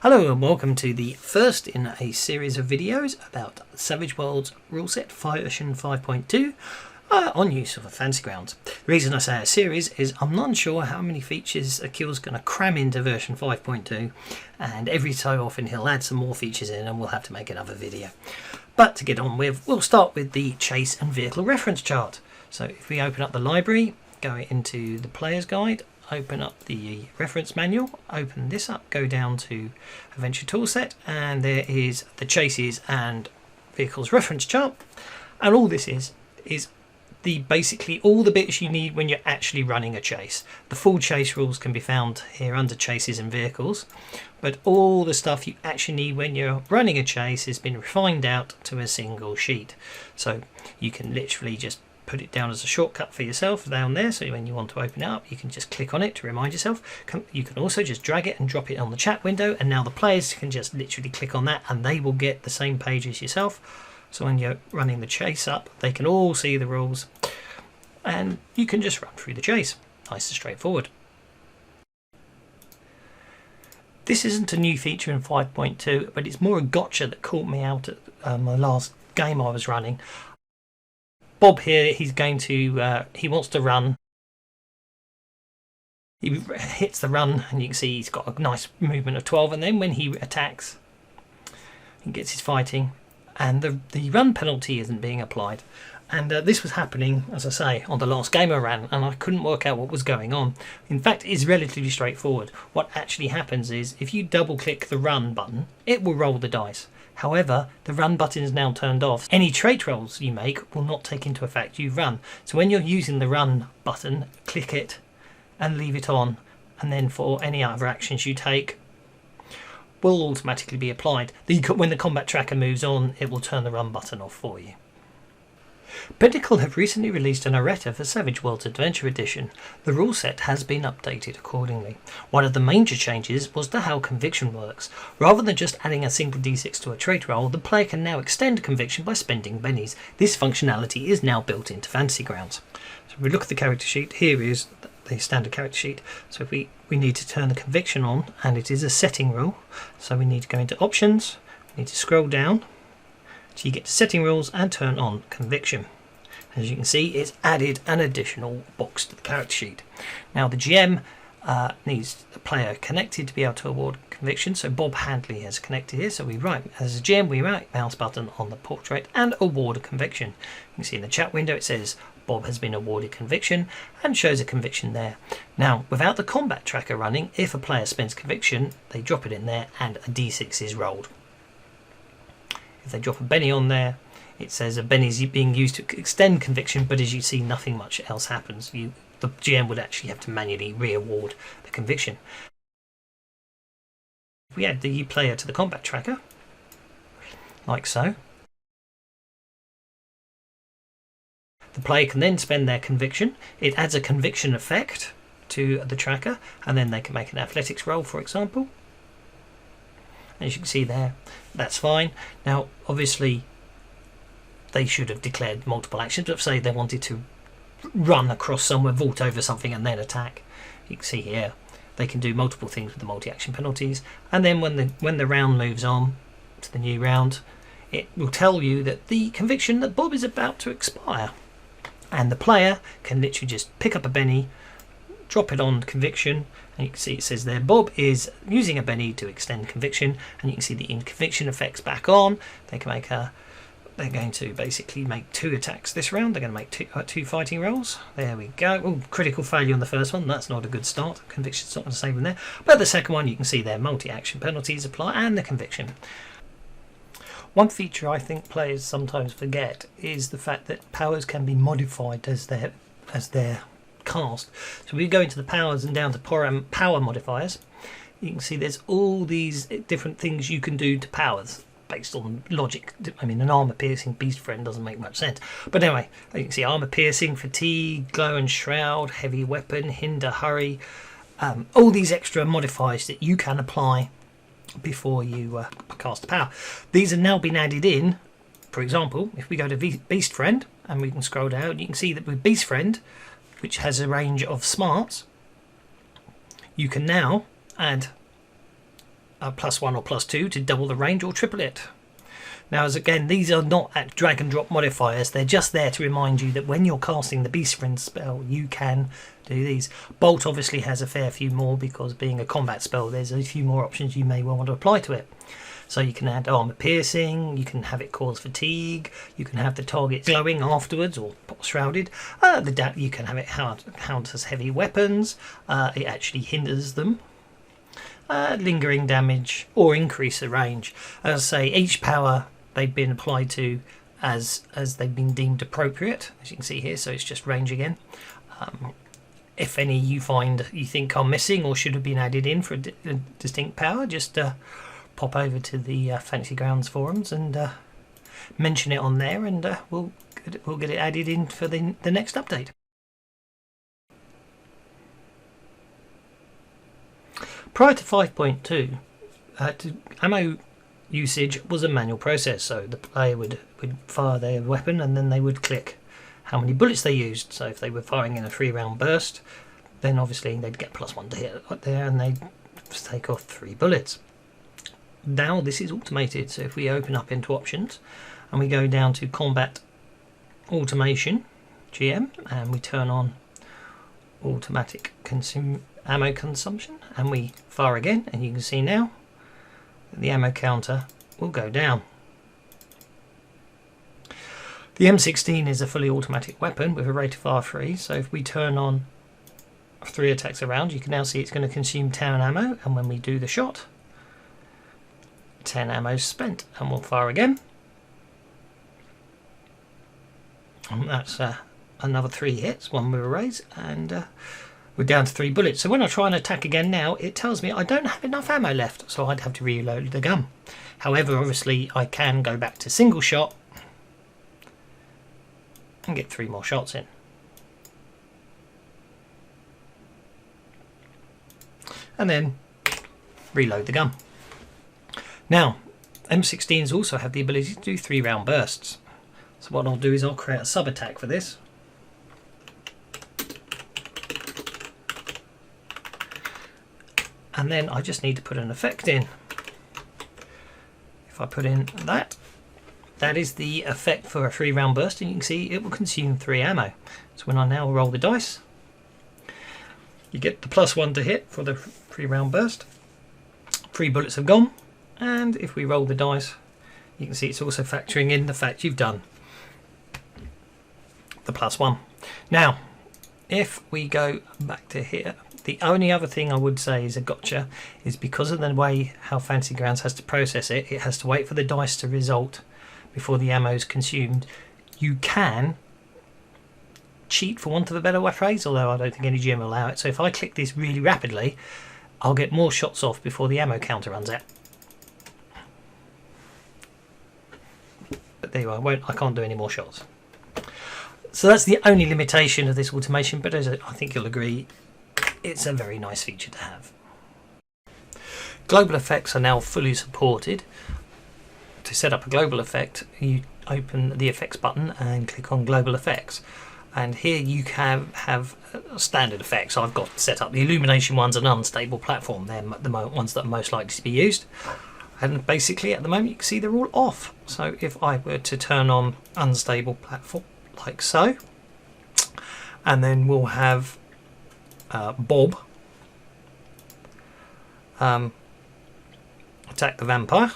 Hello and welcome to the first in a series of videos about SavageWorlds Ruleset version 5.2 on use of a Fantasy Grounds. The reason I say a series is I'm not sure how many features Akil's going to cram into version 5.2, and every so often he'll add some more features in and we'll have to make another video. But to get on with, we'll start with the chase and vehicle reference chart. So if we open up the library, go into the player's guide, open up the reference manual, open this up, go down to Adventure Toolset, and there is the chases and vehicles reference chart. And all this is basically all the bits you need when you're actually running a chase. The full chase rules can be found here under chases and vehicles, but all the stuff you actually need when you're running a chase has been refined out to a single sheet. So you can literally just put it down as a shortcut for yourself down there, so when you want to open it up you can just click on it to remind yourself. You can also just drag it and drop it on the chat window, and now the players can just literally click on that and they will get the same page as yourself. So when you're running the chase up, they can all see the rules and you can just run through the chase. Nice and straightforward. This isn't a new feature in 5.2, but it's more a gotcha that caught me out at my last game I was running. Bob here, he wants to run. He hits the run and you can see he's got a nice movement of 12, and then when he attacks, he gets his fighting and the run penalty isn't being applied. And this was happening, as I say, on the last game I ran, and I couldn't work out what was going on. In fact, it's relatively straightforward. What actually happens is if you double click the run button, it will roll the dice. However, the run button is now turned off. Any trait rolls you make will not take into effect you run. So when you're using the run button, click it and leave it on, and then for any other actions you take will automatically be applied. When the combat tracker moves on, it will turn the run button off for you. Pinnacle have recently released an errata for SavageWorlds Adventure Edition. The rule set has been updated accordingly. One of the major changes was to how conviction works. Rather than just adding a single d6 to a trait roll, the player can now extend conviction by spending bennies. This functionality is now built into Fantasy Grounds. So if we look at the character sheet, here is the standard character sheet. So if we need to turn the conviction on, and it is a setting rule, so we need to go into options, we need to scroll down, so you get to setting rules and turn on conviction. As you can see, it's added an additional box to the character sheet. Now the GM needs the player connected to be able to award conviction. So Bob Handley has connected here. So we write, as a GM, we right mouse button on the portrait and award a conviction. You can see in the chat window it says Bob has been awarded conviction and shows a conviction there. Now without the combat tracker running, if a player spends conviction, they drop it in there and a d6 is rolled. If they drop a Benny on there, it says a Benny is being used to extend conviction, but as you see, nothing much else happens. The GM would actually have to manually re-award the conviction. If we add the player to the combat tracker, like so, the player can then spend their conviction. It adds a conviction effect to the tracker, and then they can make an athletics roll, for example. As you can see there, that's fine. Now obviously they should have declared multiple actions, but say they wanted to run across somewhere, vault over something and then attack. You can see here they can do multiple things with the multi-action penalties, and then when the round moves on to the new round, it will tell you that the conviction that Bob is about to expire, and the player can literally just pick up a Benny, drop it on conviction, and you can see it says there Bob is using a Benny to extend conviction, and you can see the conviction effects back on. They can make they're going to basically make 2 attacks this round. They're going to make two fighting rolls. There we go. Oh, critical failure on the first one. That's not a good start. Conviction's not going to save them there. But the second one, you can see their multi-action penalties apply and the conviction. One feature I think players sometimes forget is the fact that powers can be modified as they're cast. So we go into the powers and down to power modifiers. You can see there's all these different things you can do to powers based on logic. I mean, an armor piercing beast friend doesn't make much sense, but anyway, you can see armor piercing, fatigue, glow and shroud, heavy weapon, hinder, hurry, all these extra modifiers that you can apply before you cast a power. These have now been added in. For example, if we go to beast friend and we can scroll down, you can see that with beast friend, which has a range of smarts, you can now add +1 or +2 to double the range or triple it. Now, as again, these are not at drag and drop modifiers. They're just there to remind you that when you're casting the Beast Friend spell, you can do these. Bolt obviously has a fair few more because being a combat spell, there's a few more options you may well want to apply to it. So you can add armor piercing, you can have it cause fatigue, you can have the target glowing afterwards or shrouded. You can have it counters heavy weapons. It actually hinders them. Lingering damage or increase the range. As I say, each power they've been applied to as they've been deemed appropriate, as you can see here. So it's just range again. If any you think are missing or should have been added in for a distinct power, just pop over to the Fantasy Grounds forums and mention it on there, and we'll get it added in for the next update. Prior to 5.2, ammo usage was a manual process, so the player would fire their weapon and then they would click how many bullets they used. So if they were firing in a 3-round burst, then obviously they'd get +1 to hit right there and they'd take off 3 bullets. Now this is automated, so if we open up into options and we go down to combat automation GM and we turn on automatic ammo consumption and we fire again, and you can see now the ammo counter will go down. The M16 is a fully automatic weapon with a rate of R3, so if we turn on 3 attacks a round, you can now see it's going to consume 10 ammo, and when we do the shot, 10 ammo spent, and we'll fire again. And that's another 3 hits, 1 with a raise, and we're down to 3 bullets. So when I try and attack again now, it tells me I don't have enough ammo left, so I'd have to reload the gun. However, obviously I can go back to single shot and get 3 more shots in. And then reload the gun. Now, M16s also have the ability to do 3-round bursts. So what I'll do is I'll create a sub-attack for this. And then I just need to put an effect in. If I put in that is the effect for a 3-round burst, and you can see it will consume 3 ammo. So when I now roll the dice, you get the +1 to hit for the 3-round burst. 3 bullets have gone, and if we roll the dice, you can see it's also factoring in the fact you've done the +1. Now, if we go back to here, the only other thing I would say is a gotcha is because of the way how Fantasy Grounds has to process it, it has to wait for the dice to result before the ammo is consumed. You can cheat, for want of a better phrase, although I don't think any GM will allow it. So if I click this really rapidly, I'll get more shots off before the ammo counter runs out. But there you are, I can't do any more shots. So that's the only limitation of this automation, but as I think you'll agree, it's a very nice feature to have. Global effects are now fully supported. To set up a global effect, you open the effects button and click on global effects. And here you can have standard effects. I've got set up the Illumination ones and unstable platform. They're the ones that are most likely to be used. And basically at the moment you can see they're all off. So if I were to turn on unstable platform like so, and then we'll have Bob attack the vampire,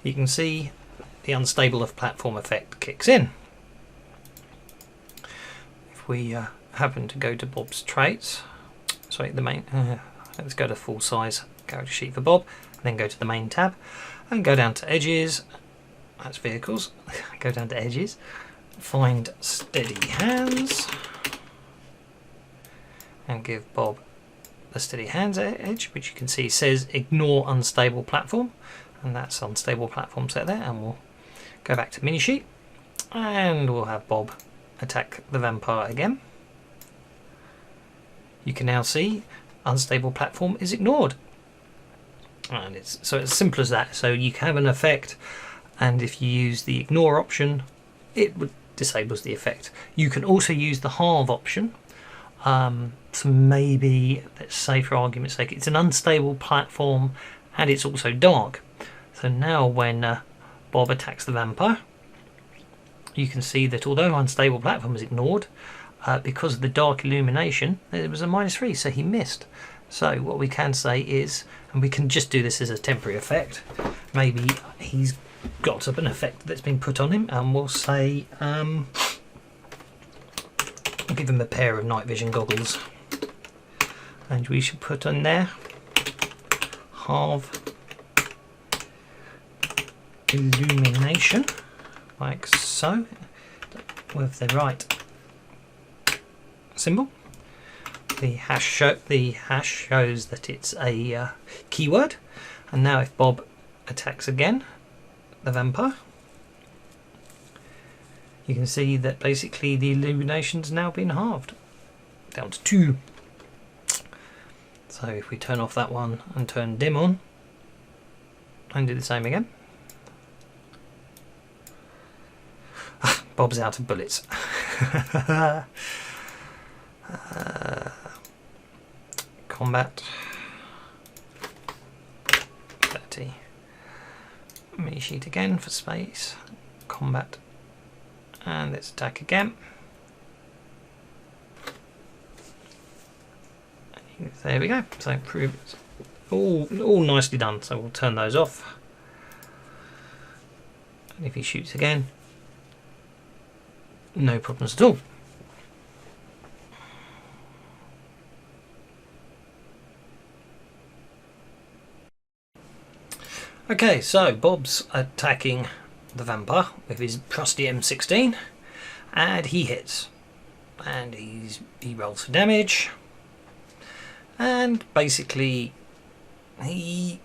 you can see the unstable of platform effect kicks in. If we happen to go to Bob's traits, sorry, the main, let's go to full size character sheet for Bob, and then go to the main tab and go down to edges, that's vehicles, go down to edges, find steady hands and give Bob the steady hands edge, which you can see says ignore unstable platform, and that's unstable platform set there. And we'll go back to mini sheet and we'll have Bob attack the vampire again. You can now see unstable platform is ignored, and it's simple as that. So you can have an effect, and if you use the ignore option, it disables the effect. You can also use the halve option. So maybe, let's say for argument's sake, it's an unstable platform and it's also dark. So now when Bob attacks the vampire, you can see that although unstable platform is ignored, because of the dark illumination, it was a -3, so he missed. So what we can say is, and we can just do this as a temporary effect, maybe he's got an effect that's been put on him, and we'll say, we'll give him a pair of night vision goggles. And we should put on there, halve illumination, like so, with the right symbol. The hash shows that it's a keyword. And now if Bob attacks again, the vampire, you can see that basically the illumination's now been halved, down to 2. So if we turn off that one and turn dim on, and do the same again, Bob's out of bullets. Combat 30. Mini sheet again for space. Combat, and let's attack again. There we go. So all nicely done. So we'll turn those off. And if he shoots again, no problems at all. Okay, so Bob's attacking the vampire with his trusty M16, and he hits, and he rolls for damage, and basically he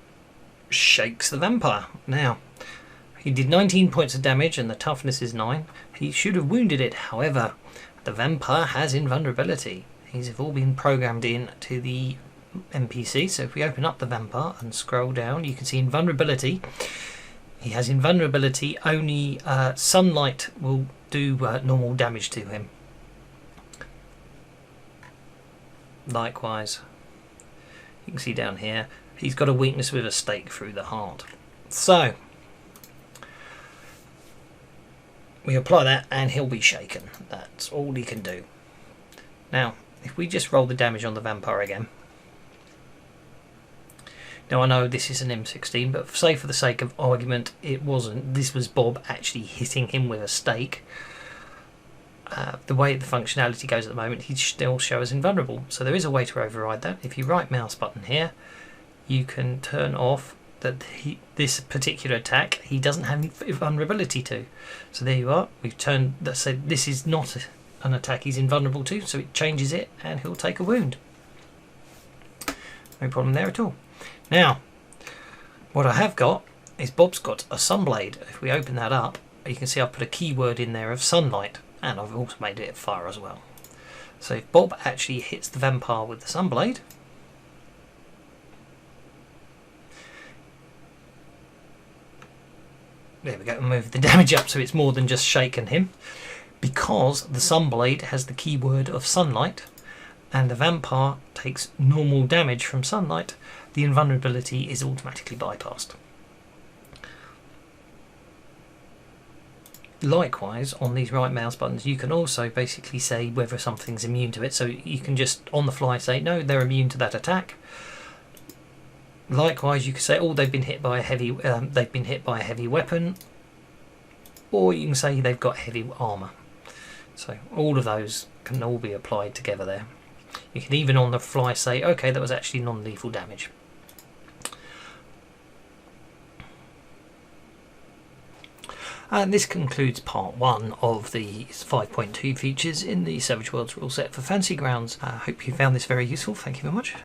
shakes the vampire. Now, he did 19 points of damage and the toughness is 9. He should have wounded it. However, the vampire has invulnerability. These have all been programmed in to the NPC. So if we open up the vampire and scroll down, you can see invulnerability. He has invulnerability. Only sunlight will do normal damage to him. Likewise, you can see down here, he's got a weakness with a stake through the heart. So we apply that and he'll be shaken. That's all he can do. Now, if we just roll the damage on the vampire again. Now I know this is an M16, but say for the sake of argument, it wasn't. This was Bob actually hitting him with a stake. The way the functionality goes at the moment, he still shows invulnerable. So there is a way to override that. If you right mouse button here, you can turn off that this particular attack he doesn't have invulnerability to. So there you are. We've turned that, so this is not an attack he's invulnerable to, so it changes it and he'll take a wound. No problem there at all. Now, what I have got is Bob's got a sunblade. If we open that up, you can see I've put a keyword in there of sunlight, and I've also made it fire as well. So if Bob actually hits the vampire with the sunblade, there we go, move the damage up so it's more than just shaken him. Because the sunblade has the keyword of sunlight, and the vampire takes normal damage from sunlight, the invulnerability is automatically bypassed. Likewise, on these right mouse buttons, you can also basically say whether something's immune to it. So you can just on the fly say, no, they're immune to that attack. Likewise, you can say, oh, they've been hit by a heavy weapon, or you can say they've got heavy armor. So all of those can all be applied together there. You can even on the fly say, okay, that was actually non-lethal damage. And this concludes part 1 of the 5.2 features in the SavageWorlds rule set for Fantasy Grounds. I hope you found this very useful. Thank you very much.